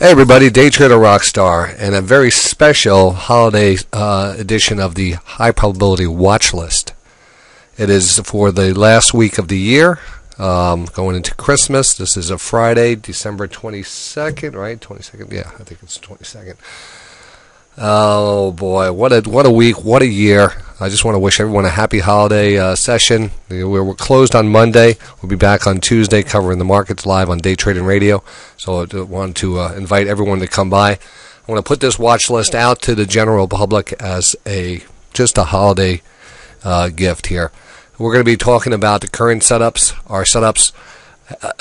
Hey everybody, Day Trader Rockstar, and a very special holiday edition of the High Probability Watch List. It is for the last week of the year, going into Christmas. This is a Friday, December 22nd, right? 22nd? Yeah, I think it's 22nd. Oh boy, what a week, what a year. I just want to wish everyone a happy holiday session. We're closed on Monday. We'll be back on Tuesday covering the markets live on Day Trading Radio. So I want to invite everyone to come by. I want to put this watch list out to the general public as just a holiday gift here. We're going to be talking about the current setups, our setups.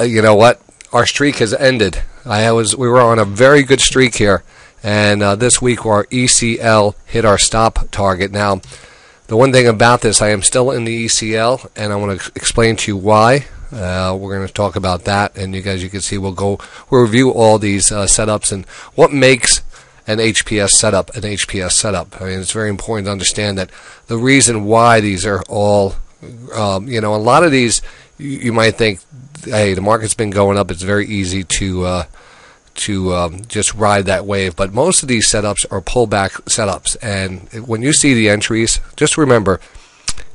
You know what? Our streak has ended. We were on a very good streak here. And this week our ECL hit our stop target. Now, the one thing about this, I am still in the ECL, and I want to explain to you why. We're going to talk about that, and you can see we'll review all these setups and what makes an HPS setup an HPS setup. I mean, it's very important to understand that the reason why these are all, a lot of these you might think, hey, the market's been going up. It's very easy to just ride that wave, but most of these setups are pullback setups, and when you see the entries, just remember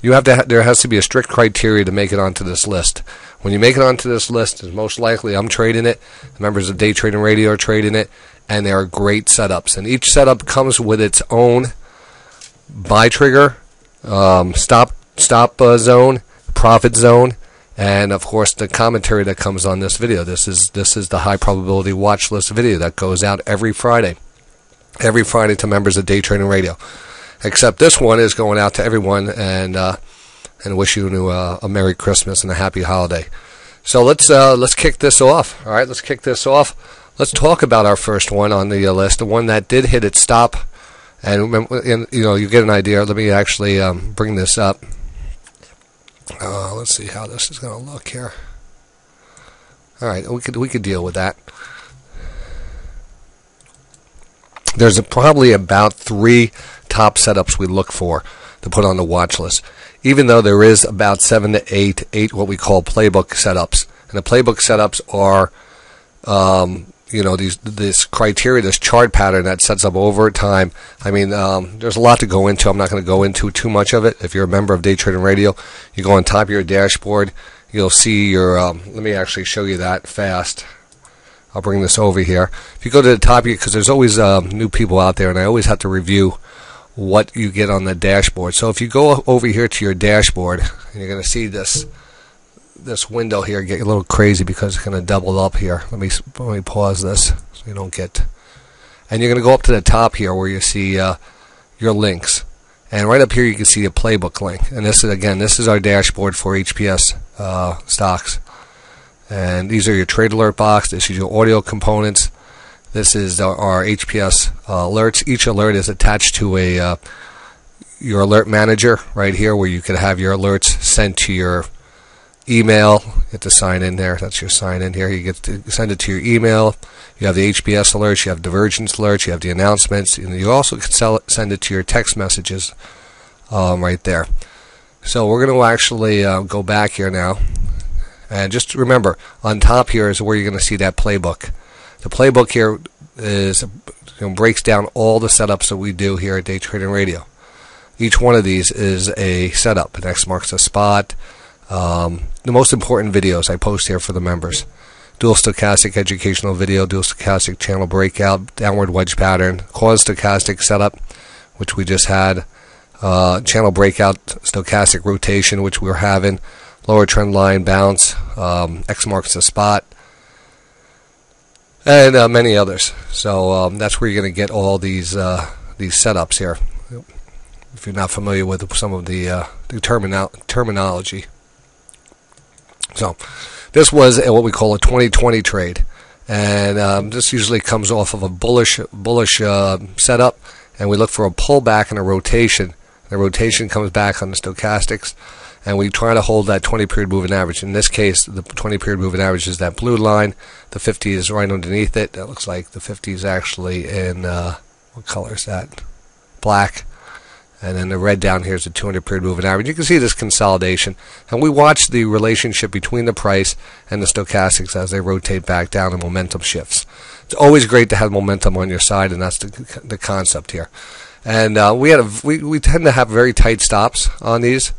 there has to be a strict criteria to make it onto this list. When you make it onto this list, most likely I'm trading it, the members of Day Trading Radio are trading it, and they are great setups, and each setup comes with its own buy trigger, stop zone, profit zone, and of course the commentary that comes on this video. This is the high probability watch list video that goes out every Friday to members of Day Trading Radio. Except this one is going out to everyone, and wish you a Merry Christmas and a Happy Holiday. So let's kick this off. All right, let's kick this off. Let's talk about our first one on the list, the one that did hit its stop, and you get an idea. Let me actually bring this up. Let's see how this is going to look here. All right, we could deal with that. There's probably about 3 top setups we look for to put on the watch list, even though there is about 7 to 8 what we call playbook setups. And the playbook setups are this criteria, this chart pattern that sets up over time. I mean, there's a lot to go into. I'm not going to go into too much of it. If you're a member of Day Trading Radio, you go on top of your dashboard, you'll see your, let me actually show you that fast. I'll bring this over here. If you go to the top, because there's always new people out there, and I always have to review what you get on the dashboard. So if you go over here to your dashboard, and you're going to see this window here get a little crazy because it's going to double up here. Let me pause this so you don't get. And you're going to go up to the top here where you see your links, and right up here you can see a playbook link. And this is our dashboard for HPS stocks. And these are your trade alert box. This is your audio components. This is our HPS alerts. Each alert is attached to your alert manager right here, where you can have your alerts sent to your email. You have to sign in there. That's your sign in here. You get to send it to your email. You have the HPS alerts. You have Divergence alerts. You have the announcements. And you also can send it to your text messages right there. So we're going to actually go back here now. And just remember, on top here is where you're going to see that playbook. The playbook here breaks down all the setups that we do here at Day Trading Radio. Each one of these is a setup. An X marks a spot. The most important videos I post here for the members: dual stochastic educational video, dual stochastic channel breakout, downward wedge pattern, cause stochastic setup, which we just had, channel breakout, stochastic rotation, which we're having, lower trend line bounce, X marks the spot, and many others. So that's where you're going to get all these setups here, if you're not familiar with some of the terminology. So this was what we call a 2020 trade, and this usually comes off of a bullish setup, and we look for a pullback and a rotation. The rotation comes back on the stochastics, and we try to hold that 20-period moving average. In this case, the 20-period moving average is that blue line. The 50 is right underneath it. That looks like the 50 is actually in what color is that? Black. And then the red down here is the 200 period moving average. You can see this consolidation. And we watch the relationship between the price and the stochastics as they rotate back down and momentum shifts. It's always great to have momentum on your side, and that's the concept here. And we tend to have very tight stops on these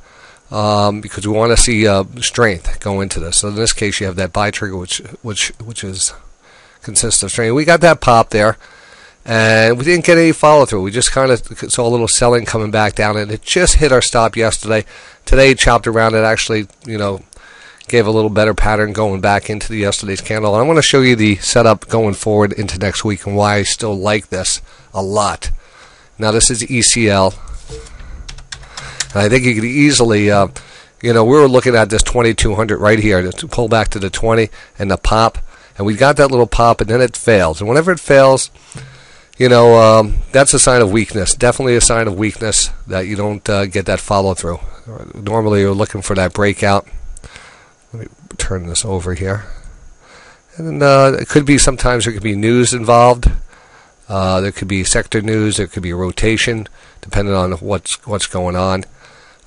because we want to see strength go into this. So in this case, you have that buy trigger, which consists of strength. We got that pop there. And we didn't get any follow through. We just kind of saw a little selling coming back down, and it just hit our stop yesterday. Today it chopped around. It actually, gave a little better pattern going back into yesterday's candle. And I want to show you the setup going forward into next week and why I still like this a lot. Now this is ECL, and I think you could easily, we were looking at this 2200 right here to pull back to the 20 and the pop, and we got that little pop, and then it fails. And whenever it fails, that's a sign of weakness. Definitely a sign of weakness that you don't get that follow through. Normally you're looking for that breakout. Let me turn this over here. And it could be, sometimes there could be news involved. There could be sector news. There could be a rotation, depending on what's going on.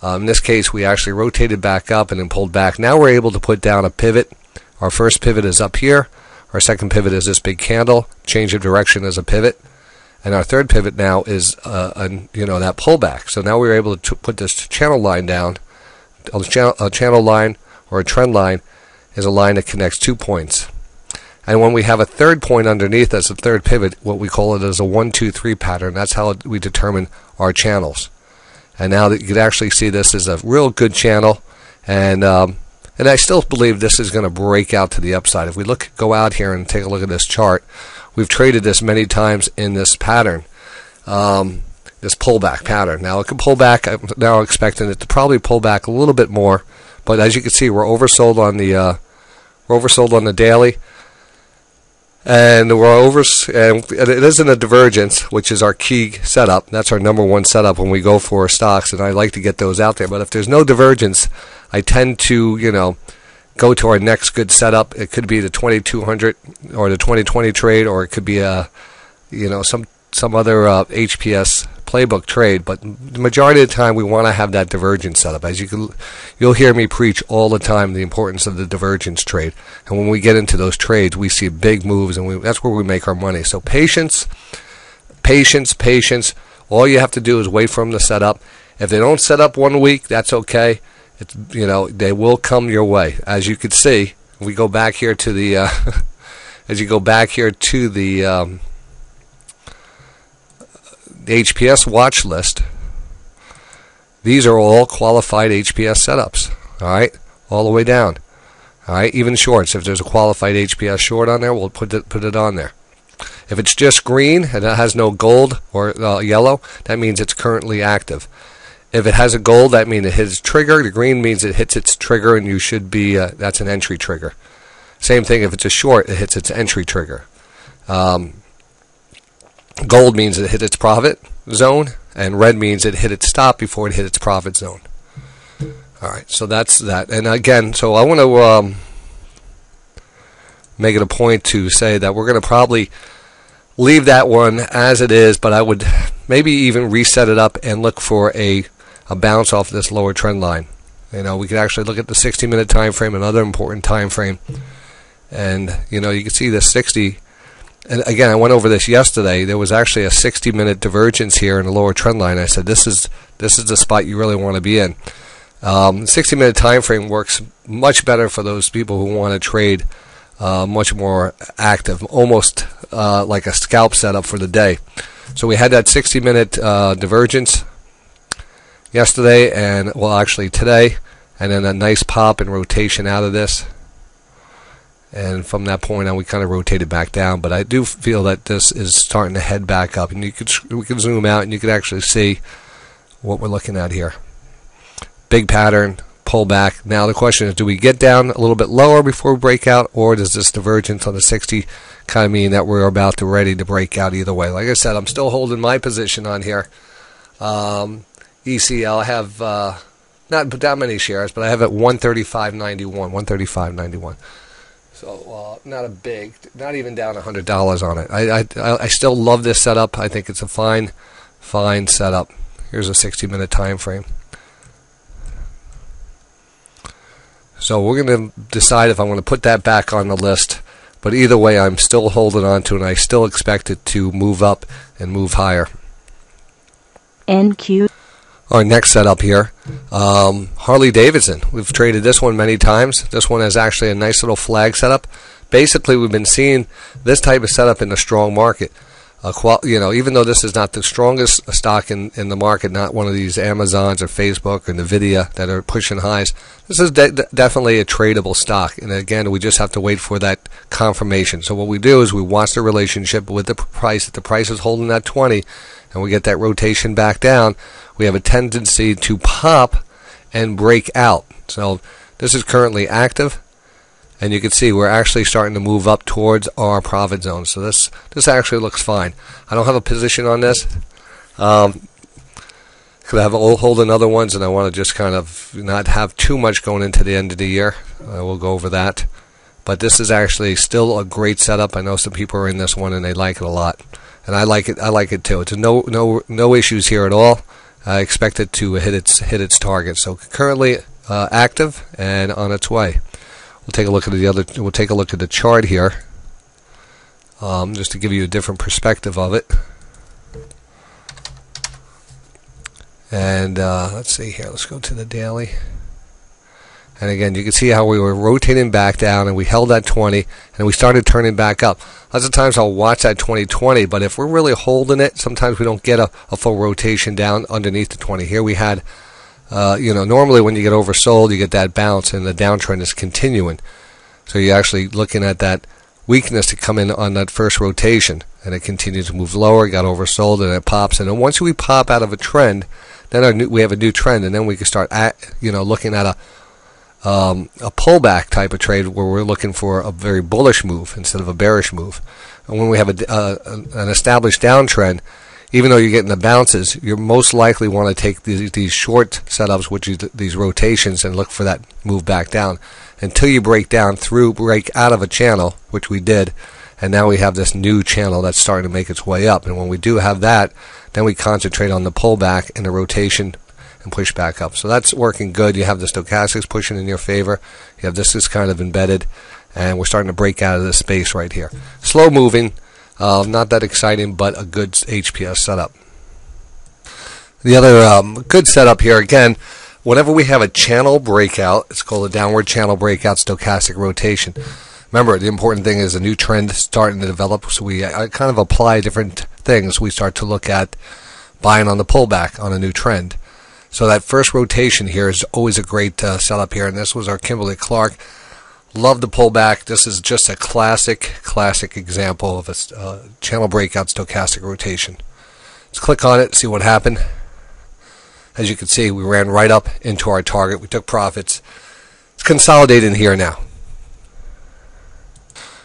In this case, we actually rotated back up and then pulled back. Now we're able to put down a pivot. Our first pivot is up here. Our second pivot is this big candle. Change of direction as a pivot. And our third pivot now is that pullback. So now we're able to put this channel line down. A channel line or a trend line is a line that connects 2 points. And when we have a third point underneath as a third pivot, what we call it is a 1, 2, 3 pattern. That's how we determine our channels. And now that you can actually see this is a real good channel, and I still believe this is going to break out to the upside. If we go out here and take a look at this chart, we've traded this many times in this pattern, this pullback pattern. Now it can pull back. I'm now expecting it to probably pull back a little bit more, but as you can see, we're oversold on the daily, and it is in a divergence, which is our key setup. That's our number one setup when we go for stocks, and I like to get those out there. But if there's no divergence, I tend to go to our next good setup. It could be the 2200 or the 2020 trade, or it could be some other HPS playbook trade. But the majority of the time, we want to have that divergence setup. As you'll hear me preach all the time the importance of the divergence trade. And when we get into those trades, we see big moves, and that's where we make our money. So patience, patience, patience. All you have to do is wait for them to set up. If they don't set up 1 week, that's okay. They will come your way. As you can see, we go back here to the the HPS watch list. These are all qualified HPS setups. All right, all the way down. All right, even shorts. If there's a qualified HPS short on there, we'll put it on there. If it's just green and it has no gold or yellow, that means it's currently active. If it has a gold, that means it hits trigger. The green means it hits its trigger, and you should be that's an entry trigger. Same thing if it's a short, it hits its entry trigger. Gold means it hit its profit zone, and red means it hit its stop before it hit its profit zone. All right, so that's that. And again, so I want to make it a point to say that we're going to probably leave that one as it is, but I would maybe even reset it up and look for a bounce off this lower trend line. We could actually look at the 60-minute time frame, another important time frame, and you can see the 60. And again, I went over this yesterday. There was actually a 60-minute divergence here in the lower trend line. I said this is the spot you really want to be in. 60-minute time frame works much better for those people who want to trade much more active, almost like a scalp setup for the day. So we had that 60-minute divergence yesterday, and actually today, and then a nice pop and rotation out of this. And from that point on, we kind of rotated back down. But I do feel that this is starting to head back up, and we can zoom out, and you can actually see what we're looking at here. Big pattern, pull back. Now the question is, do we get down a little bit lower before we break out, or does this divergence on the 60 kind of mean that we're about to ready to break out either way? Like I said, I'm still holding my position on here. ECL, I have not that many shares, but I have at 135.91. 135.91. So not even down $100 on it. I still love this setup. I think it's a fine setup. Here's a 60-minute time frame. So we're going to decide if I'm going to put that back on the list. But either way, I'm still holding on to it, and I still expect it to move up and move higher. NQ. Our next setup here, Harley Davidson. We've traded this one many times. This one is actually a nice little flag setup. Basically, we've been seeing this type of setup in a strong market. Even though this is not the strongest stock in the market, not one of these Amazons or Facebook or Nvidia that are pushing highs, this is definitely a tradable stock. And again, we just have to wait for that confirmation. So what we do is we watch the relationship with the price. If the price is holding at 20 and we get that rotation back down, we have a tendency to pop and break out. So this is currently active. And you can see we're actually starting to move up towards our profit zone. So this actually looks fine. I don't have a position on this. Because I have holding other ones, and I want to just kind of not have too much going into the end of the year. We'll go over that. But this is actually still a great setup. I know some people are in this one and they like it a lot, and I like it. I like it too. It's no issues here at all. I expect it to hit its target. So currently active and on its way. We'll take a look at We'll take a look at the chart here, just to give you a different perspective of it. And let's see here. Let's go to the daily. And again, you can see how we were rotating back down, and we held that 20, and we started turning back up. Lots of times I'll watch that 20, but if we're really holding it, sometimes we don't get a full rotation down underneath the 20. Here we had. Normally when you get oversold, you get that bounce, and the downtrend is continuing. So you're actually looking at that weakness to come in on that first rotation, and it continues to move lower. Got oversold, and it pops. And then once we pop out of a trend, then we have a new trend, and then we can start looking at a pullback type of trade where we're looking for a very bullish move instead of a bearish move. And when we have an established downtrend, even though you're getting the bounces, you most likely want to take these short setups, which is these rotations, and look for that move back down until you break out of a channel, which we did, and now we have this new channel that's starting to make its way up. And when we do have that, then we concentrate on the pullback and the rotation and push back up. So that's working good. You have the stochastics pushing in your favor. You have this is kind of embedded, and we're starting to break out of this space right here. Slow moving. Not that exciting, but a good HPS setup. The other good setup here, again, whenever we have a channel breakout, it's called a downward channel breakout stochastic rotation. Remember, the important thing is a new trend starting to develop, so we kind of apply different things. We start to look at buying on the pullback on a new trend. So that first rotation here is always a great setup here, and this was our Kimberly-Clark. Love the pullback. This is just a classic example of a channel breakout stochastic rotation. Let's click on it, see what happened. As you can see, we ran right up into our target. We took profits. It's consolidating here now.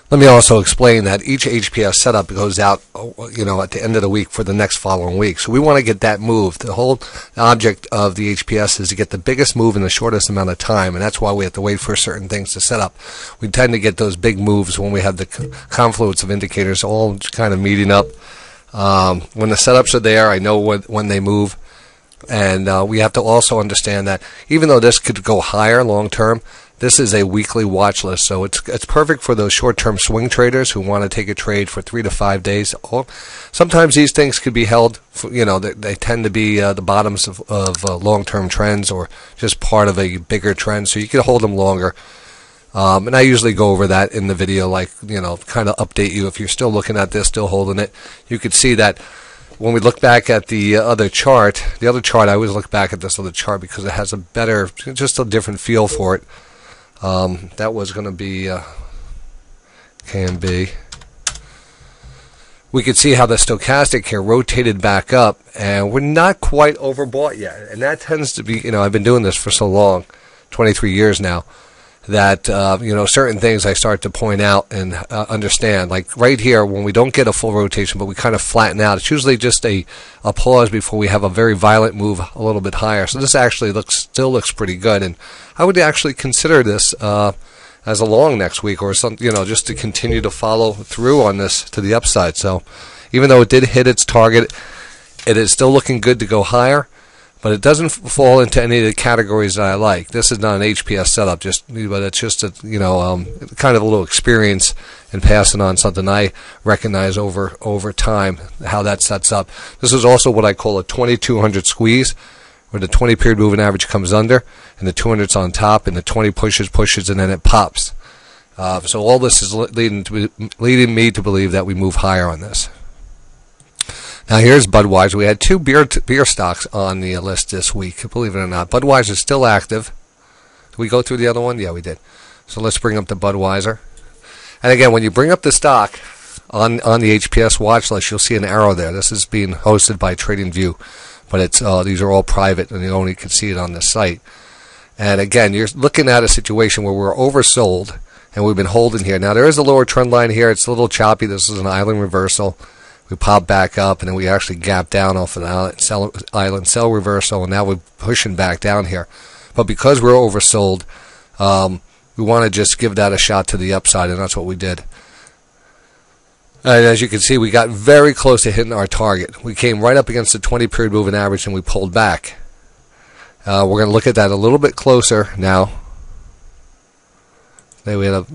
Let me also explain that each HPS setup goes out, at the end of the week for the next following week. So we want to get that move. The whole object of the HPS is to get the biggest move in the shortest amount of time, and that's why we have to wait for certain things to set up. We tend to get those big moves when we have the confluence of indicators all kind of meeting up. When the setups are there, I know when they move. And we have to also understand that even though this could go higher long term, this is a weekly watch list, so it's perfect for those short-term swing traders who want to take a trade for 3 to 5 days. Or sometimes these things could be held, they tend to be the bottoms of long-term trends or just part of a bigger trend, so you can hold them longer. And I usually go over that in the video, kind of update you if you're still looking at this, still holding it. You could see that when we look back at the other chart, I always look back at this other chart because it has just a different feel for it. That was going to be KMB. We could see how the stochastic here rotated back up, and we're not quite overbought yet. And that tends to be, I've been doing this for so long, 23 years now, that certain things I start to point out and understand. Like right here, when we don't get a full rotation, but we kind of flatten out, it's usually just a pause before we have a very violent move a little bit higher. So this actually still looks pretty good, and I would actually consider this as a long next week, or some, just to continue to follow through on this to the upside. So even though it did hit its target, it is still looking good to go higher. but it doesn't fall into any of the categories that I like. This is not an HPS setup, but it's just a, kind of a little experience in passing on something I recognize over time how that sets up. This is also what I call a 2200 squeeze, where the 20 period moving average comes under and the 200's on top, and the 20 pushes, and then it pops. So all this is leading me to believe that we move higher on this. Now here's Budweiser. We had two beer stocks on the list this week, believe it or not. Budweiser is still active. Did we go through the other one? Yeah, we did. So let's bring up the Budweiser. And again, when you bring up the stock on the HPS watch list, you'll see an arrow there. This is being hosted by TradingView, but it's these are all private, and you only can see it on the site. And again, you're looking at a situation where we're oversold, and we've been holding here. Now there is a lower trend line here. It's a little choppy. This is an island reversal. We pop back up, and then we actually gap down off of the island sell reversal, and now we're pushing back down here. But because we're oversold, we want to just give that a shot to the upside, and that's what we did. And as you can see, we got very close to hitting our target. We came right up against the 20 period moving average, and we pulled back. We're going to look at that a little bit closer now. Then we had all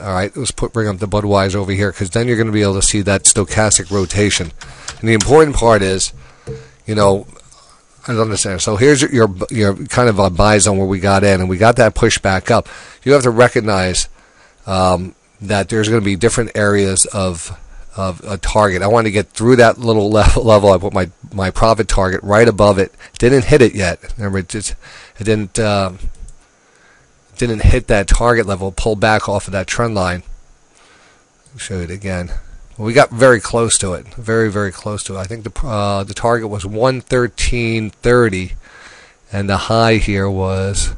right, let's bring up the Budweiser over here, because then you're going to be able to see that stochastic rotation. And the important part is, I don't understand. So here's your kind of a buy zone where we got in, and we got that push back up. You have to recognize that there's going to be different areas of a target. I want to get through that little level. I put my profit target right above it. Didn't hit it yet. Remember, it didn't hit that target level. Pull back off of that trend line. I'll show you it again. Well, we got very close to it. Very, very close to it. I think the target was 113.30, and the high here was.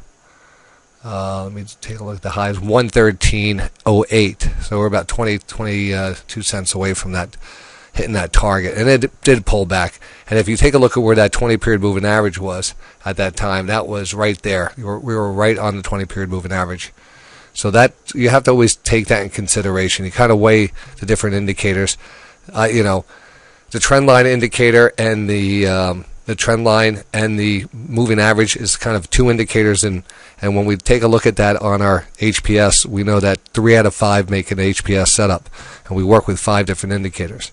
Let me take a look. The high is 113.08. So we're about 22 cents away from that, hitting that target, and it did pull back. And if you take a look at where that 20 period moving average was at that time, that was right there. We were right on the 20 period moving average. So that you have to always take that in consideration. You kind of weigh the different indicators. The trend line indicator and the trend line and the moving average is kind of two indicators, and when we take a look at that on our HPS, we know that 3 out of 5 make an HPS setup, and we work with 5 different indicators.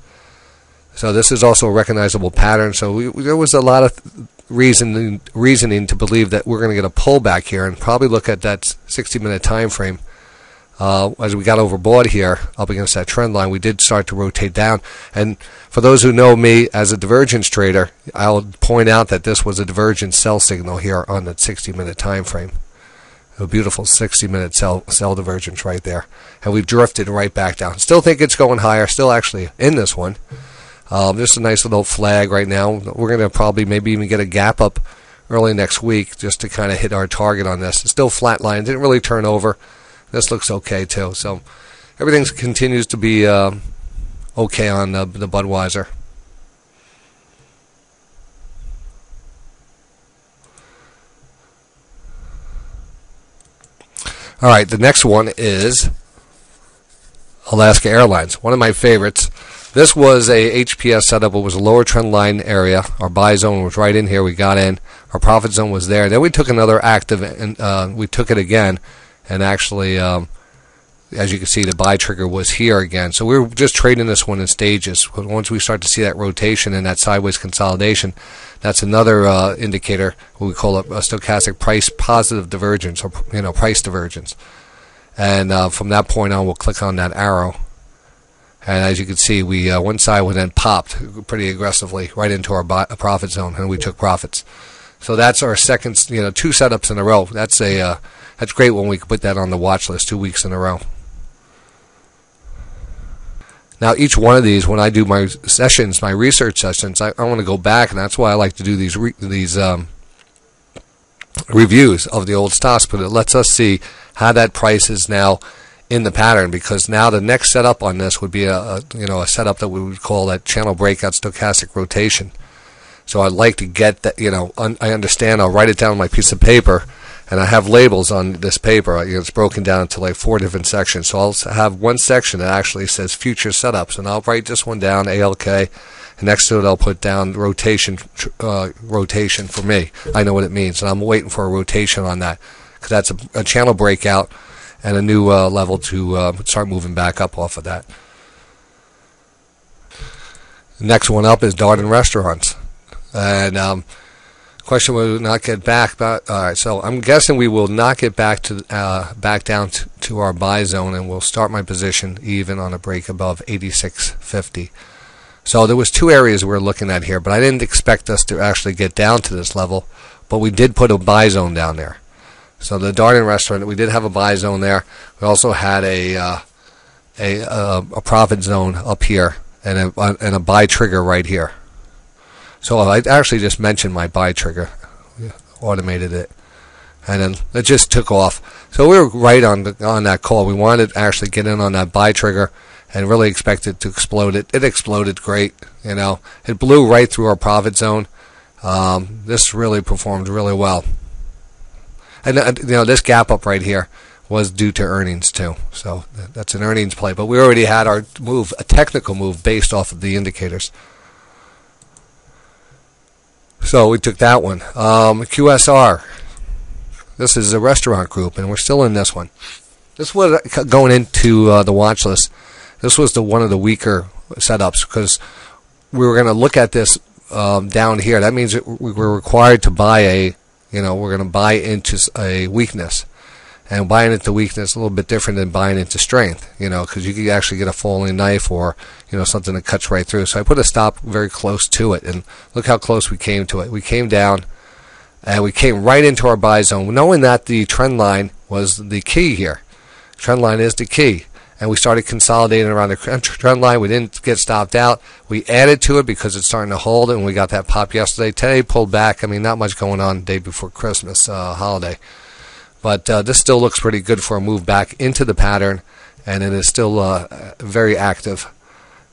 So this is also a recognizable pattern. So there was a lot of reasoning to believe that we're going to get a pullback here, and probably look at that 60-minute time frame. As we got overbought here up against that trend line, we did start to rotate down. And for those who know me as a divergence trader, I'll point out that this was a divergence sell signal here on that 60-minute time frame. A beautiful 60-minute sell divergence right there. And we've drifted right back down. Still think it's going higher. Still actually in this one. Just a nice little flag right now. We're going to probably maybe even get a gap up early next week just to kind of hit our target on this. It's still flatline. Didn't really turn over. This looks okay too. So everything continues to be okay on the Budweiser. All right, the next one is Alaska Airlines, one of my favorites. This was a HPS setup. It was a lower trend line area. Our buy zone was right in here. We got in. Our profit zone was there. Then we took another active, and we took it again. And actually, as you can see, the buy trigger was here again. So we were just trading this one in stages. Once we start to see that rotation and that sideways consolidation, that's another indicator, what we call a stochastic price positive divergence, or price divergence. And from that point on, we'll click on that arrow. And as you can see, we one side was then popped pretty aggressively right into our profit zone, and we took profits. So that's our second, 2 setups in a row. That's great when we can put that on the watch list 2 weeks in a row. Now, each one of these, when I do my sessions, my research sessions, I want to go back, and that's why I like to do these reviews of the old stocks. But it lets us see how that price is now in the pattern, because now the next setup on this would be a setup that we would call that channel breakout stochastic rotation. So I'd like to get that, I understand. I'll write it down on my piece of paper, and I have labels on this paper. It's broken down into like 4 different sections. So I'll have one section that actually says future setups, and I'll write this one down, ALK, and next to it I'll put down rotation for me. I know what it means, and I'm waiting for a rotation on that, because that's a channel breakout and a new level to start moving back up off of that. The next one up is Darden Restaurants, and question will not get back. But all right, so I'm guessing we will not get back down to our buy zone, and we'll start my position even on a break above 86.50. So there was two areas we were looking at here, but I didn't expect us to actually get down to this level, but we did put a buy zone down there. So the Darden Restaurant, we did have a buy zone there. We also had a profit zone up here, and a buy trigger right here. So I actually just mentioned my buy trigger, automated it, and then it just took off. So we were right on that call. We wanted to actually get in on that buy trigger and really expect it to explode. It exploded great. You know, it blew right through our profit zone. This really performed really well. And you know, this gap up right here was due to earnings too. So that's an earnings play. But we already had our move, a technical move based off of the indicators. So we took that one. QSR. This is a restaurant group, and we're still in this one. This was going into the watch list. This was one of the weaker setups, because we were going to look at this down here. That means that we were required to buy we're going to buy into a weakness. And buying into weakness is a little bit different than buying into strength, because you could actually get a falling knife or, something that cuts right through. So I put a stop very close to it, and look how close we came to it. We came down, and we came right into our buy zone, knowing that the trend line was the key here. Trend line is the key. And we started consolidating around the trend line. We didn't get stopped out. We added to it because it's starting to hold, and we got that pop yesterday. Today pulled back. I mean, not much going on the day before Christmas holiday. But this still looks pretty good for a move back into the pattern, and it is still very active.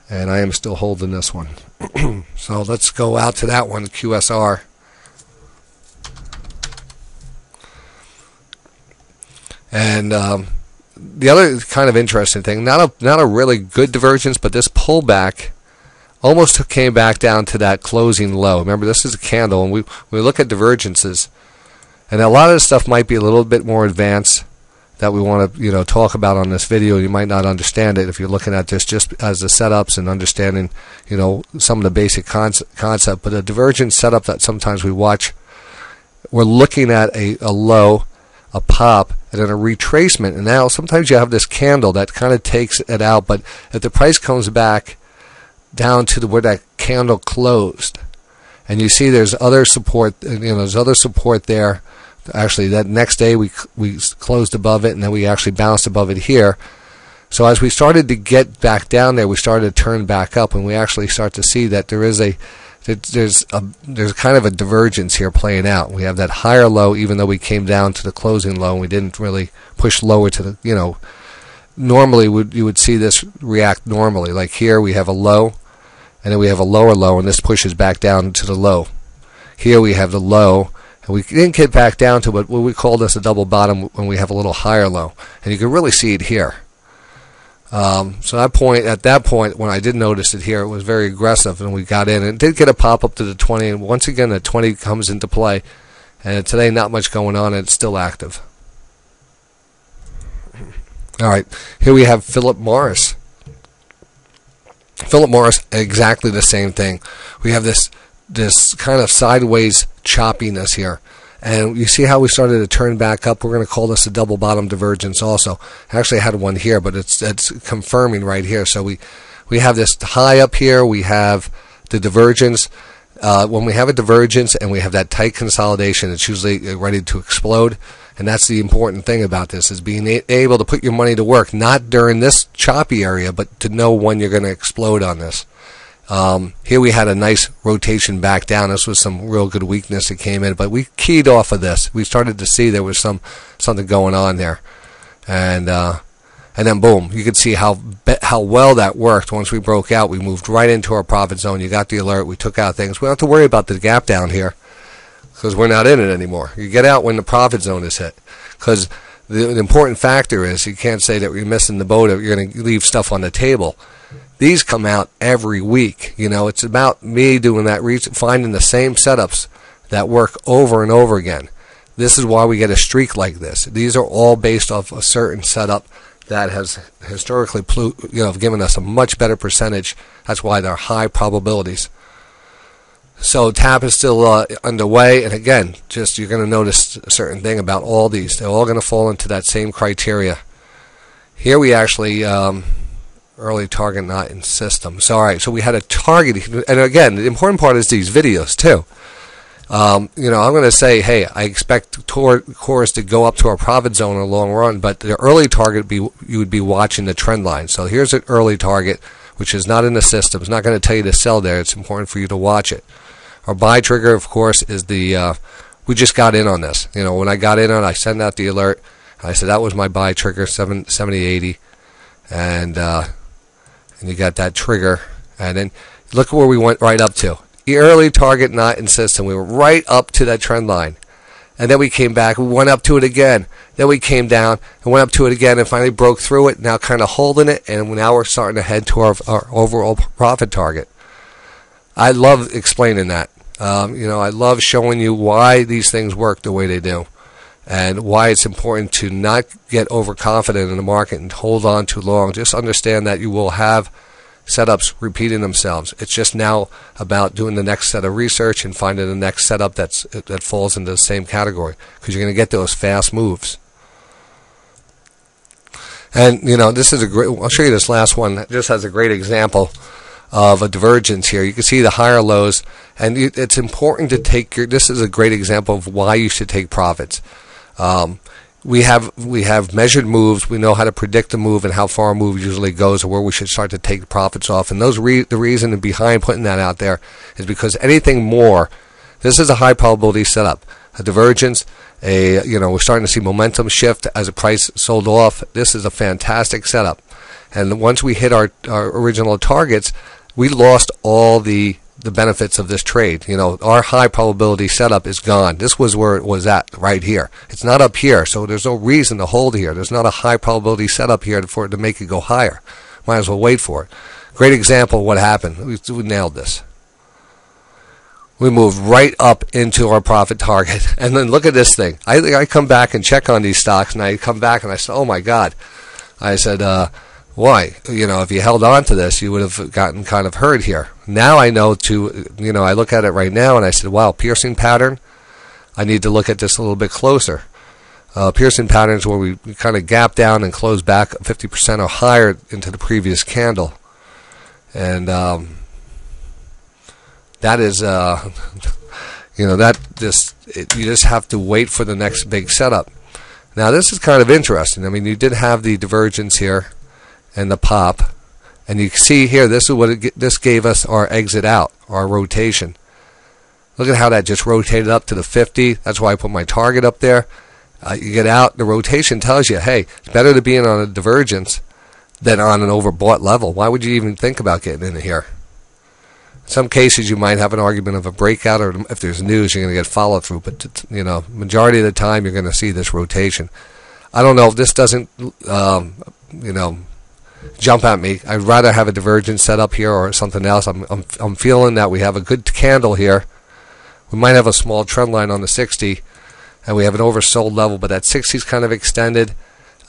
And I am still holding this one. So let's go out to that one, QSR. And the other kind of interesting thing, not a really good divergence, but this pullback almost came back down to that closing low. Remember, this is a candle, and we look at divergences. And a lot of this stuff might be a little bit more advanced that we want to talk about on this video. You might not understand it if you're looking at this just as the setups and understanding some of the basic concept. But a divergence setup that sometimes we watch, we're looking at a low, a pop, and then a retracement. And now sometimes you have this candle that kind of takes it out. But if the price comes back down to where that candle closed, and you see there's other support, there's other support there. Actually, that next day we closed above it, and then we actually bounced above it here. So as we started to get back down there, we started to turn back up, and we actually start to see that there's kind of a divergence here playing out. We have that higher low, even though we came down to the closing low, and we didn't really push lower to the normally you would see this react normally. Like here we have a low, and then we have a lower low, and this pushes back down to the low. Here we have the low, and we didn't get back down to what we call this a double bottom when we have a little higher low. And you can really see it here. So at that point, when I did notice it here, it was very aggressive, and we got in. And it did get a pop up to the 20, and once again, the 20 comes into play. And today, not much going on, and it's still active. All right, here we have Philip Morris. Philip Morris, exactly the same thing. We have this kind of sideways choppiness here, and you see how we started to turn back up. We're going to call this a double bottom divergence also. Actually, I had one here, but it's confirming right here. So we have this high up here. We have the divergence. When we have a divergence and we have that tight consolidation, it's usually ready to explode. And that's the important thing about this, is being able to put your money to work, not during this choppy area, but to know when you're going to explode on this. Here we had a nice rotation back down. This was some real good weakness that came in, but we keyed off of this. We started to see there was something going on there, and then boom, you could see how well that worked. Once we broke out, we moved right into our profit zone. You got the alert. We took out things. We don't have to worry about the gap down here, because we're not in it anymore. You get out when the profit zone is hit, because the important factor is you can't say that you're missing the boat or you're going to leave stuff on the table. These come out every week. You know, it's about me doing that research, finding the same setups that work over and over again. This is why we get a streak like this. These are all based off a certain setup that has historically, given us a much better percentage. That's why they're high probabilities. So tap is still underway, and again, just you're going to notice a certain thing about all these. They're all going to fall into that same criteria. Here we actually early target not in system. So all right, so we had a target, and again, the important part is these videos too. I'm going to say, hey, I expect cores to go up to our profit zone in the long run, but the early target you would be watching the trend line. So here's an early target, which is not in the system. It's not going to tell you to sell there. It's important for you to watch it. Our buy trigger, of course, is the we just got in on this. When I got in on it, I sent out the alert. I said that was my buy trigger, 70.80, and you got that trigger. And then look where we went right up to. The early target not in system. We were right up to that trend line. And then we came back. We went up to it again. Then we came down and went up to it again and finally broke through it. Now kind of holding it. And now we're starting to head to our overall profit target. I love explaining that. I love showing you why these things work the way they do. And why it's important to not get overconfident in the market and hold on too long. Just understand that you will have setups repeating themselves. It's just now about doing the next set of research and finding the next setup that falls into the same category, because you're going to get those fast moves. And this is a great. I'll show you this last one. It just has a great example of a divergence here. You can see the higher lows, and it's important to take this is a great example of why you should take profits. We have measured moves. We know how to predict the move and how far a move usually goes, or where we should start to take profits off. And the reason behind putting that out there is because anything more, this is a high probability setup. A divergence, we're starting to see momentum shift as the price sold off. This is a fantastic setup. And once we hit our original targets, we lost all the benefits of this trade. Our high probability setup is gone. This was where it was at right here. It's not up here, so there's no reason to hold here. There's not a high probability setup here for it to make it go higher. Might as well wait for it. Great example of what happened. We nailed this. We moved right up into our profit target. And then look at this thing. I come back and check on these stocks, and I come back and I said, oh my God. I said, why? If you held on to this, you would have gotten kind of hurt here. Now I know I look at it right now and I said, wow, piercing pattern. I need to look at this a little bit closer. Piercing patterns where we kind of gap down and close back 50% or higher into the previous candle. And that is, you just have to wait for the next big setup. Now this is kind of interesting. I mean, you did have the divergence here and the pop, and you can see here this is what this gave us our exit out, our rotation. Look at how that just rotated up to the 50. That's why I put my target up there. You get out, the rotation tells you, hey, it's better to be in on a divergence than on an overbought level. Why would you even think about getting in here? In some cases you might have an argument of a breakout, or if there's news you're going to get follow through, but majority of the time you're going to see this rotation. I don't know if this doesn't jump at me. I'd rather have a divergence set up here or something else. I'm feeling that we have a good candle here. We might have a small trend line on the 60, and we have an oversold level, but that 60 is kind of extended.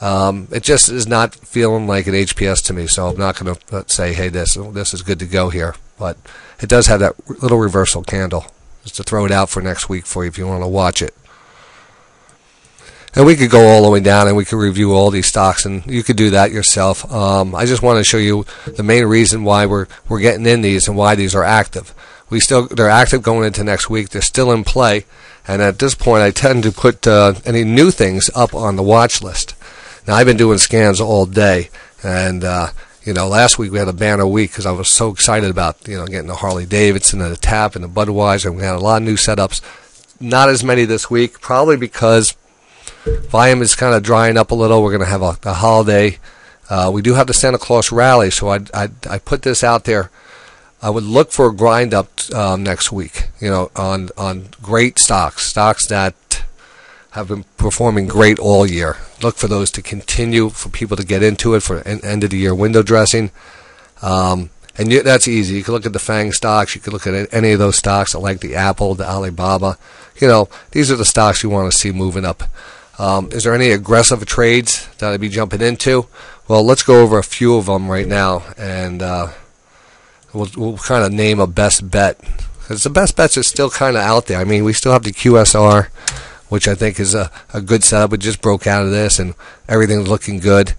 It just is not feeling like an HPS to me, so I'm not going to say, hey, this is good to go here. But it does have that little reversal candle, just to throw it out for next week for you if you want to watch it. And we could go all the way down and we could review all these stocks, and you could do that yourself. I just want to show you the main reason why we're getting in these and why these are active. They're active going into next week. They're still in play, and at this point I tend to put any new things up on the watch list. Now I've been doing scans all day, and last week we had a banner week because I was so excited about getting the Harley Davidson and the TAP and the Budweiser, and we had a lot of new setups. Not as many this week, probably because volume is kind of drying up a little. We're going to have a holiday. We do have the Santa Claus rally, so I put this out there. I would look for a grind up next week, on great stocks that have been performing great all year. Look for those to continue, for people to get into it for end of the year window dressing. That's easy. You can look at the FANG stocks. You can look at any of those stocks, like the Apple, the Alibaba. These are the stocks you want to see moving up. Is there any aggressive trades that I'd be jumping into? Well, let's go over a few of them right now, and we'll kind of name a best bet. Because the best bets are still kind of out there. I mean, we still have the QSR, which I think is a good setup. It just broke out of this, and everything's looking good.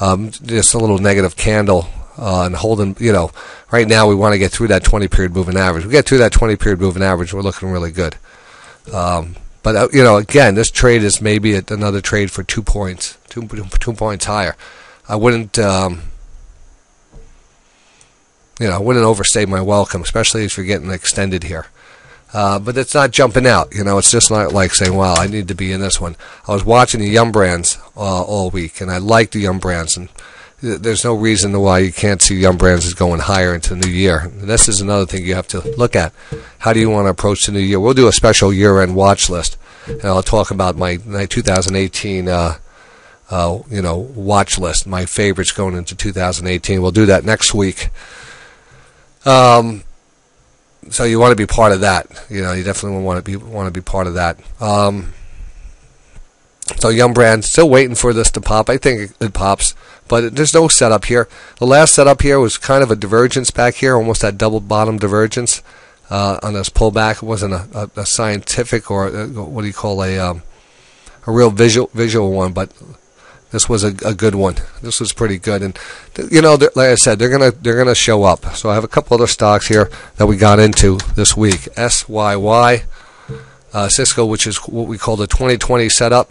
Just a little negative candle and holding, right now we want to get through that 20-period moving average. We get through that 20-period moving average, we're looking really good. But again, this trade is maybe another trade for 2 points, 2 points higher. I wouldn't, I wouldn't overstay my welcome, especially if you're getting extended here. But it's not jumping out. It's just not like saying, wow, I need to be in this one. I was watching the Yum Brands all week, and I like the Yum Brands, and there's no reason why you can't see Yum Brands is going higher into the new year. And this is another thing you have to look at. How do you want to approach the new year? We'll do a special year-end watch list, and I'll talk about my 2018 watch list, my favorites going into 2018. We'll do that next week. So you want to be part of that. You definitely want to be part of that. So Yum Brand, still waiting for this to pop. I think it pops, but there's no setup here. The last setup here was kind of a divergence back here, almost that double bottom divergence on this pullback. It wasn't a scientific or what do you call a real visual one, but this was a good one. This was pretty good, and like I said, they're gonna show up. So I have a couple other stocks here that we got into this week. SYY, Cisco, which is what we call the 2020 setup.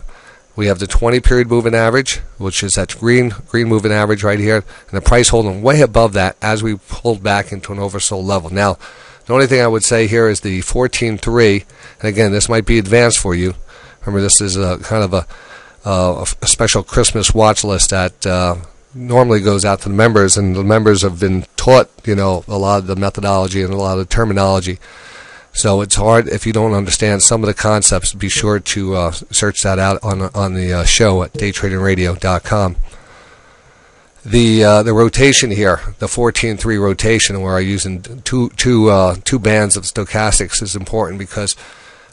We have the 20-period moving average, which is that green moving average right here, and the price holding way above that as we pulled back into an oversold level. Now, the only thing I would say here is the 14.3, and again, this might be advanced for you. Remember, this is kind of a special Christmas watch list that normally goes out to the members, and the members have been taught, a lot of the methodology and a lot of the terminology. So it's hard if you don't understand some of the concepts. Be sure to search that out on the show at DayTraderRadio.com. The rotation here, the 14.3 rotation, where I'm using two bands of stochastics, is important because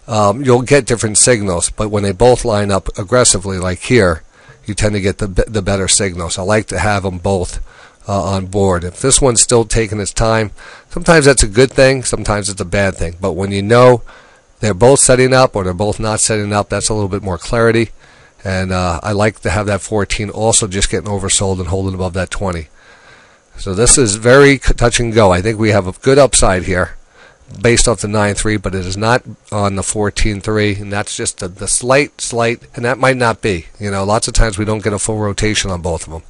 you'll get different signals, but when they both line up aggressively, like here, you tend to get the better signals. I like to have them both on board. If this one's still taking its time, sometimes that's a good thing, sometimes it's a bad thing. But when they're both setting up or they're both not setting up, that's a little bit more clarity. And I like to have that 14 also just getting oversold and holding above that 20. So this is very touch and go. I think we have a good upside here based off the 9.3, but it is not on the 14.3, and that's just the slight, and that might not be. Lots of times we don't get a full rotation on both of them.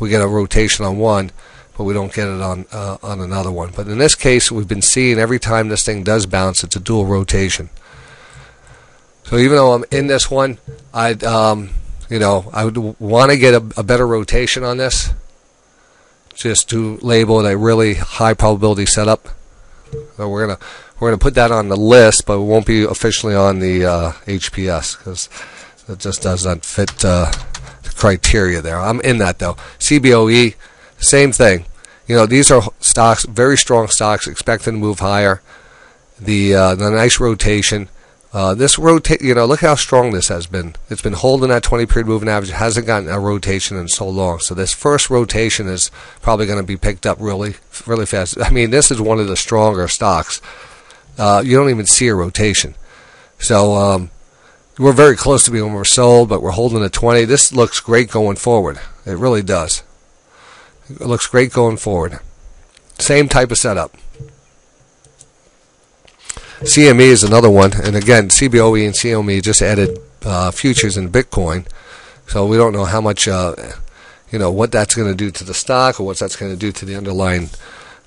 We get a rotation on one, but we don't get it on another one. But in this case, we've been seeing every time this thing does bounce, it's a dual rotation. So even though I'm in this one, I would want to get a better rotation on this, just to label it a really high probability setup. So we're gonna put that on the list, but it won't be officially on the HPS because it just doesn't fit the criteria there. I'm in that though. CBOE, same thing. These are stocks, very strong stocks, expected to move higher. The nice rotation. This look how strong this has been. It's been holding that 20-period moving average. It hasn't gotten a rotation in so long. So this first rotation is probably going to be picked up really, really fast. I mean, this is one of the stronger stocks. You don't even see a rotation. So we're very close to being oversold, but we're holding at 20. This looks great going forward. It really does. It looks great going forward. Same type of setup. CME is another one, and again, CBOE and CME just added futures in Bitcoin, so we don't know how much, what that's going to do to the stock or what that's going to do to the underlying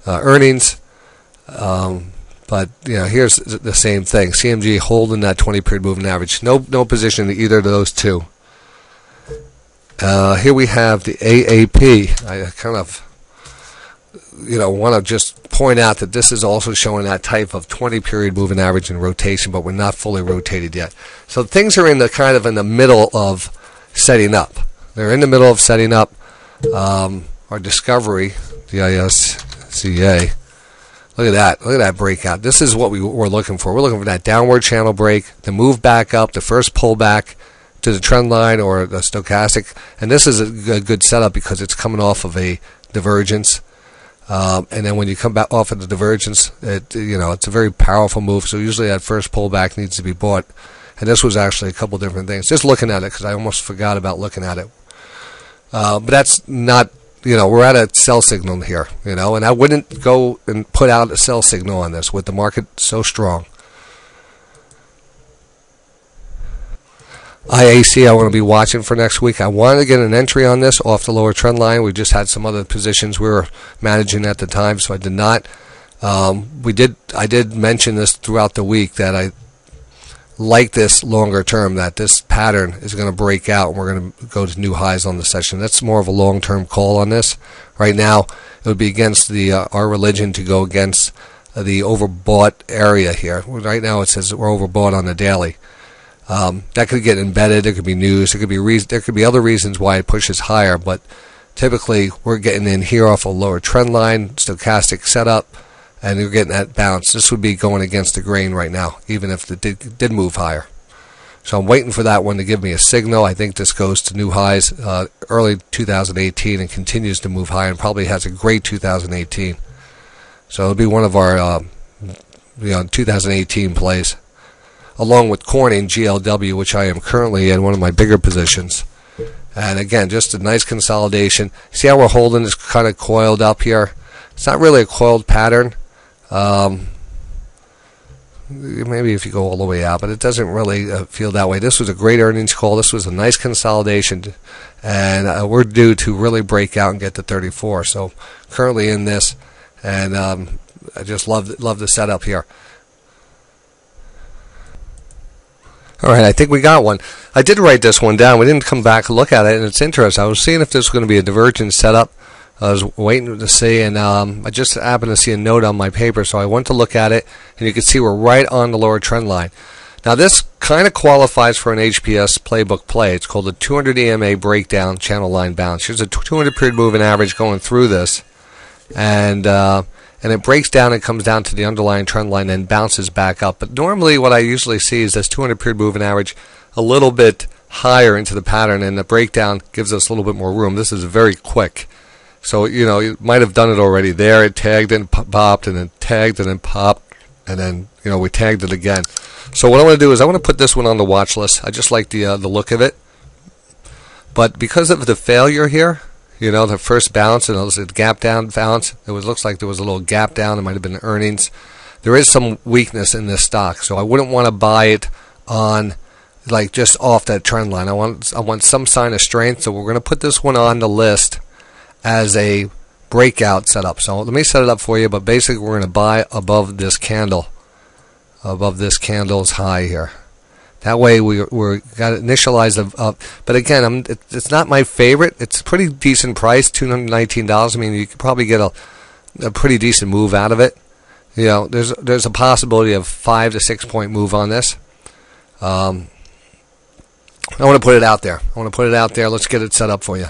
earnings. But here's the same thing. CMG holding that 20-period moving average. No position in either of those two. Here we have the AAP. I kind of want to just point out that this is also showing that type of 20-period moving average in rotation, but we're not fully rotated yet. So things are in the middle of setting up. They're in the middle of setting up. Our discovery, DISCA. Look at that. Look at that breakout. This is what we're looking for. We're looking for that downward channel break, the move back up, the first pullback to the trend line or the stochastic. And this is a good setup because it's coming off of a divergence. And then when you come back off of the divergence, it's a very powerful move. So usually that first pullback needs to be bought. And this was actually a couple different things. Just looking at it, because I almost forgot about looking at it. But that's not, we're at a sell signal here, and I wouldn't go and put out a sell signal on this with the market so strong. IAC I want to be watching for next week. I wanted to get an entry on this off the lower trend line. We just had some other positions we were managing at the time, so I did not. I did mention this throughout the week that I like this longer term, that this pattern is going to break out and we're going to go to new highs on the session. That's more of a long-term call on this. Right now, it would be against our religion to go against the overbought area here. Right now, it says we're overbought on the daily. That could get embedded. There could be news. There could be other reasons why it pushes higher, but typically we're getting in here off a lower trend line, stochastic setup, and you're getting that bounce. This would be going against the grain right now, even if it did move higher. So I'm waiting for that one to give me a signal. I think this goes to new highs early 2018 and continues to move higher and probably has a great 2018. So it'll be one of our 2018 plays, along with Corning GLW, which I am currently in one of my bigger positions. And again, just a nice consolidation. See how we're holding this kind of coiled up here? It's not really a coiled pattern. Maybe if you go all the way out, but it doesn't really feel that way. This was a great earnings call. This was a nice consolidation, and we're due to really break out and get to 34. So currently in this, and I just love the setup here. All right, I think we got one. I did write this one down. We didn't come back and look at it, and it's interesting. I was seeing if this was going to be a divergence setup. I was waiting to see, and I just happened to see a note on my paper, so I went to look at it, and you can see we're right on the lower trend line. Now, this kind of qualifies for an HPS playbook play. It's called the 200 EMA breakdown channel line bounce. Here's a 200 period moving average going through this, and it breaks down and comes down to the underlying trend line and bounces back up. But normally what I usually see is this 200 period moving average a little bit higher into the pattern, and the breakdown gives us a little bit more room. This is very quick. So, you might have done it already there. It tagged and popped, and then tagged and then popped, and then, we tagged it again. So what I want to do is I want to put this one on the watch list. I just like the look of it. But because of the failure here, the first bounce, and it was a gap down bounce, looks like there was a little gap down. It might have been earnings. There is some weakness in this stock, so I wouldn't want to buy it on just off that trend line. I want some sign of strength, so we're going to put this one on the list as a breakout setup. So let me set it up for you, but basically we're going to buy above this candle, above this candle's high here. That way we're got it initialized up. But again, it's not my favorite. It's a pretty decent price, $219. I mean, you could probably get a pretty decent move out of it. There's a possibility of 5 to 6 point move on this. I want to put it out there. Let's get it set up for you.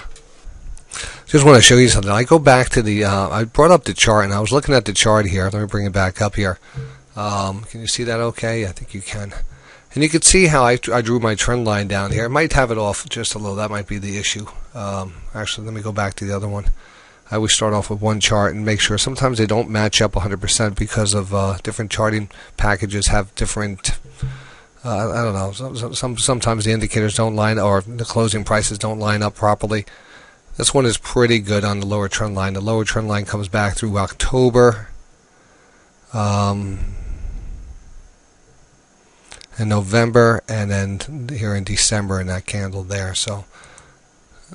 Just want to show you something. I go back to I brought up the chart, and I was looking at the chart here. Let me bring it back up here. Can you see that okay? I think you can. And you can see how I drew my trend line down here. I might have it off just a little. That might be the issue. Actually, let me go back to the other one. I always start off with one chart and make sure. Sometimes they don't match up 100% because of different charting packages have different, I don't know, sometimes the indicators don't line, or the closing prices don't line up properly. This one is pretty good on the lower trend line. The lower trend line comes back through October and November, and then here in December in that candle there. So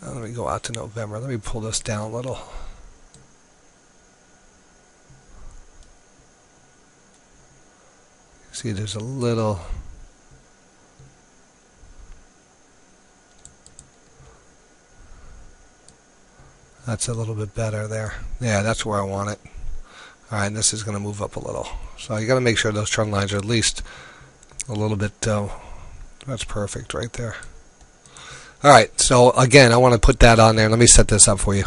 let me go out to November. Let me pull this down a little. See, there's a little. That's a little bit better there. Yeah, that's where I want it. All right, and this is going to move up a little. So you got to make sure those trend lines are at least a little bit. That's perfect right there. All right, so again, I want to put that on there. Let me set this up for you.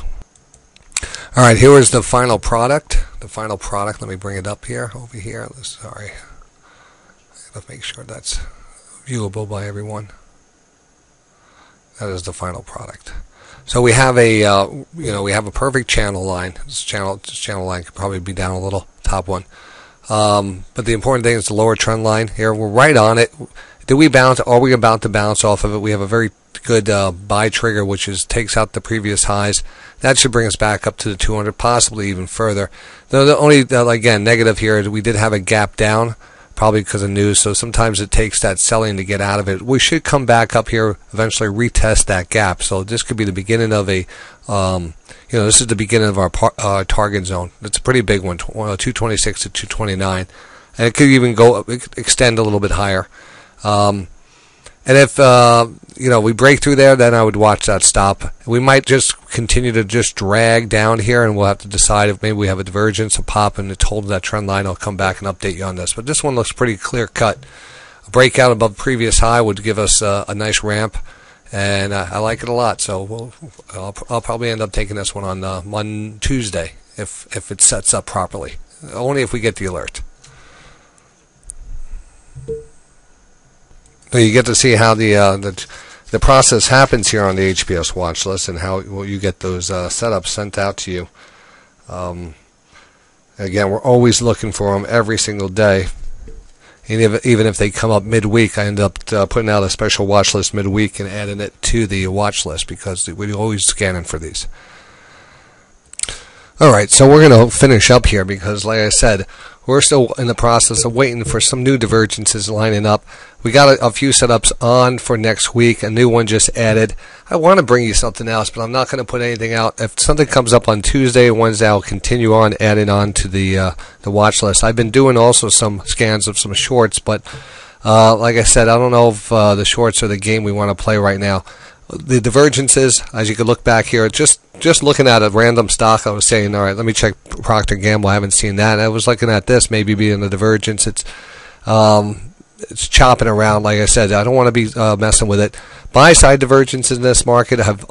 All right, here is the final product. The final product. Let me bring it up here, over here. Sorry, let's make sure that's viewable by everyone. That is the final product. So we have a we have a perfect channel line. This channel line could probably be down a little, top one. But the important thing is the lower trend line here. We're right on it. Did we bounce? Are we about to bounce off of it? We have a very good buy trigger, which takes out the previous highs. That should bring us back up to the 200, possibly even further. The only again negative here is we did have a gap down, probably because of news. So sometimes it takes that selling to get out of it. We should come back up here, eventually retest that gap. So this could be the beginning of a this is the beginning of our target zone. It's a pretty big one, 226 to 229, and it could even extend a little bit higher. And if we break through there, then I would watch that stop. We might just continue to just drag down here, and we'll have to decide if maybe we have a divergence, a pop, and it's holding that trend line. I'll come back and update you on this. But this one looks pretty clear cut. A breakout above previous high would give us a nice ramp, and I like it a lot. So I'll probably end up taking this one on Tuesday if it sets up properly. Only if we get the alert. So you get to see how the process happens here on the HPS watch list, and how you get those setups sent out to you. Again, we're always looking for them every single day. And even if they come up midweek, I end up putting out a special watch list midweek and adding it to the watch list, because we're always scanning for these. Alright, so we're going to finish up here because, like I said, we're still in the process of waiting for some new divergences lining up. We got a few setups on for next week. A new one just added. I want to bring you something else, but I'm not going to put anything out. If something comes up on Tuesday and Wednesday, I'll continue on adding on to the watch list. I've been doing also some scans of some shorts, but like I said, I don't know if the shorts are the game we want to play right now. The divergences, as you can look back here, just looking at a random stock, I was saying, all right, let me check Procter & Gamble. I haven't seen that. I was looking at this, maybe being a divergence. It's chopping around. Like I said, I don't want to be messing with it. Buy-side divergences in this market have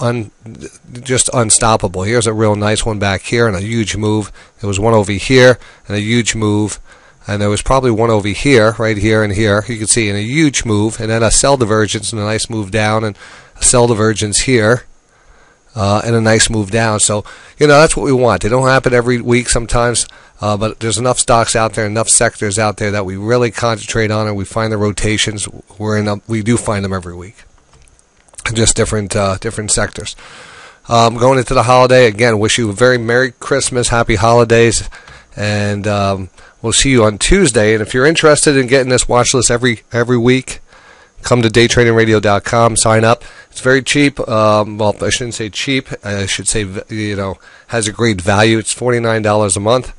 just unstoppable. Here's a real nice one back here and a huge move. There was one over here and a huge move. And there was probably one over here, right here and here. You can see in a huge move, and then a sell divergence and a nice move down, and a sell divergence here, and a nice move down. So, that's what we want. They don't happen every week sometimes, but there's enough stocks out there, enough sectors out there that we really concentrate on, and we find the rotations. We do find them every week. Just different sectors. Going into the holiday, again, wish you a very Merry Christmas, Happy Holidays, and we'll see you on Tuesday. And if you're interested in getting this watch list every week, come to DayTradingRadio.com, sign up. It's very cheap. Well, I shouldn't say cheap. I should say, has a great value. It's $49 a month.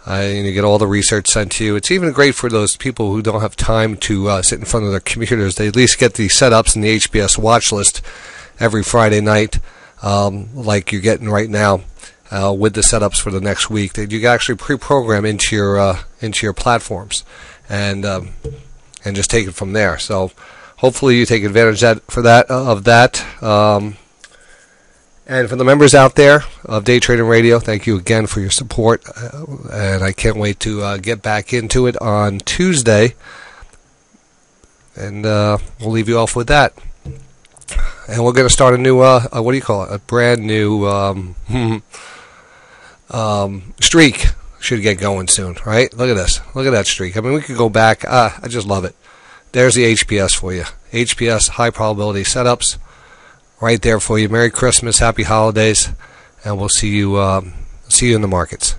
And you get all the research sent to you. It's even great for those people who don't have time to sit in front of their computers. They at least get the setups in the HPS watch list every Friday night, like you're getting right now. With the setups for the next week, that you can actually pre-program into your platforms, and just take it from there. So hopefully you take advantage of that. And for the members out there of Day Trading Radio, thank you again for your support, and I can't wait to get back into it on Tuesday. And we'll leave you off with that. And we're going to start a new what do you call it? A brand new streak should get going soon, right? Look at this. Look at that streak. I mean, we could go back. I just love it. There's the HPS for you. HPS high probability setups right there for you. Merry Christmas, Happy Holidays, and we'll see you in the markets.